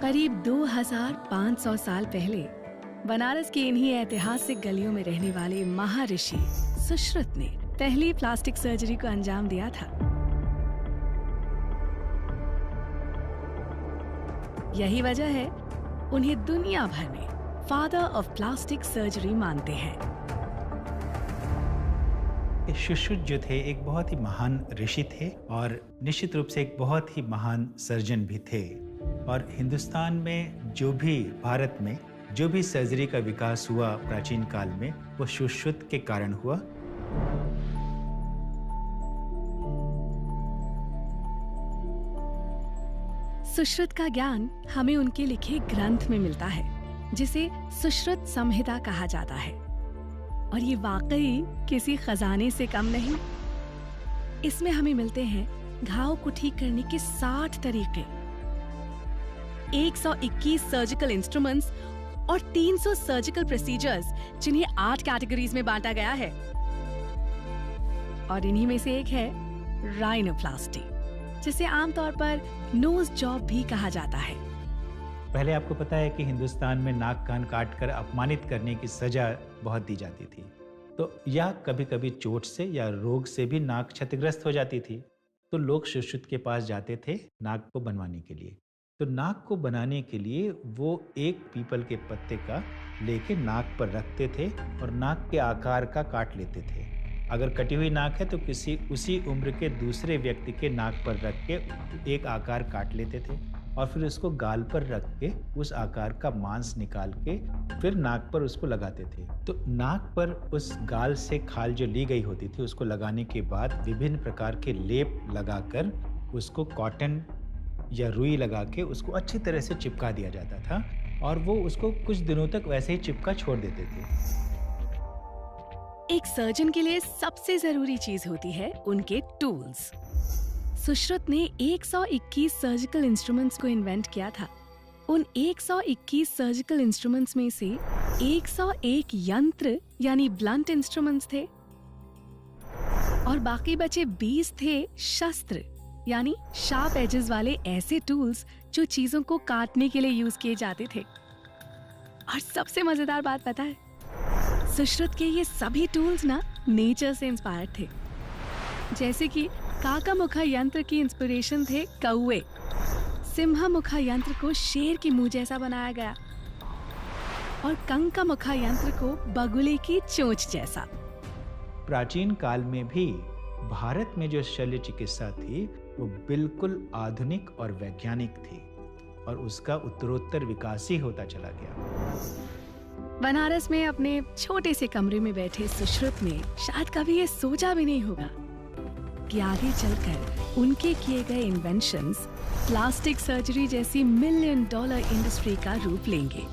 करीब 2500 साल पहले बनारस की इन्हीं ऐतिहासिक गलियों में रहने वाले महर्षि सुश्रुत ने पहली प्लास्टिक सर्जरी को अंजाम दिया था। यही वजह है उन्हें दुनिया भर में फादर ऑफ प्लास्टिक सर्जरी मानते हैं। सुश्रुत जो थे एक बहुत ही महान ऋषि थे और निश्चित रूप से एक बहुत ही महान सर्जन भी थे। और हिंदुस्तान में भारत में जो भी सर्जरी का विकास हुआ प्राचीन काल में, वो सुश्रुत के कारण हुआ। सुश्रुत का ज्ञान हमें उनके लिखे ग्रंथ में मिलता है, जिसे सुश्रुत संहिता कहा जाता है। और ये वाकई किसी खजाने से कम नहीं। इसमें हमें मिलते हैं घाव को ठीक करने के 60 तरीके, 121 सर्जिकल इंस्ट्रूमेंट्स और 300 सर्जिकल प्रोसीजर्स, जिन्हें 8 कैटेगरीज में बांटा गया है। और इन्हीं में से एक है राइनोप्लास्टी, जिसे आमतौर पर नोज जॉब भी कहा जाता है। पहले आपको पता है कि हिंदुस्तान में नाक कान काट कर अपमानित करने की सजा बहुत दी जाती थी, तो या कभी कभी चोट से या रोग से भी नाक क्षतिग्रस्त हो जाती थी, तो लोग सुश्रुत के पास जाते थे नाक को बनवाने के लिए। तो नाक को बनाने के लिए वो एक पीपल के पत्ते का लेके नाक पर रखते थे और नाक के आकार का काट लेते थे। अगर कटी हुई नाक है तो किसी उसी उम्र के दूसरे व्यक्ति के नाक पर रख के एक आकार काट लेते थे और फिर उसको गाल पर रख के उस आकार का मांस निकाल के फिर नाक पर उसको लगाते थे। तो नाक पर उस गाल से खाल जो ली गई होती थी उसको लगाने के बाद विभिन्न प्रकार के लेप लगाकर उसको कॉटन या रुई लगा के उसको अच्छी तरह से चिपका दिया जाता था और वो उसको कुछ दिनों तक वैसे ही चिपका छोड़ देते थे। एक सर्जन के लिए सबसे जरूरी चीज होती है उनके टूल्स। सुश्रुत ने 121 सर्जिकल इंस्ट्रूमेंट्स को इन्वेंट किया था। उन 121 सर्जिकल इंस्ट्रूमेंट्स में से 101 यंत्र यानी ब्लंट इंस्ट्रूमेंट्स थे और बाकी बचे 20 थे शस्त्र यानी शार्प एजेस वाले ऐसे टूल्स जो चीजों को काटने के लिए यूज किए जाते थे। और सबसे मजेदार बात पता है, सुश्रुत के ये सभी टूल्स ना नेचर से इंस्पायर्ड थे। जैसे कि काकामुखा यंत्र की इंस्पिरेशन थे कौवे, सिम्हामुखा यंत्र को शेर की मुंह जैसा बनाया गया और कंकामुखा यंत्र को बगुले की चोंच जैसा। प्राचीन काल में भी भारत में जो शल्य चिकित्सा थी वो बिल्कुल आधुनिक और वैज्ञानिक थी और उसका उत्तरोत्तर विकास ही होता चला गया। बनारस में अपने छोटे से कमरे में बैठे सुश्रुत ने शायद कभी ये सोचा भी नहीं होगा कि आगे चलकर उनके किए गए इन्वेंशंस प्लास्टिक सर्जरी जैसी $1 मिलियन इंडस्ट्री का रूप लेंगे।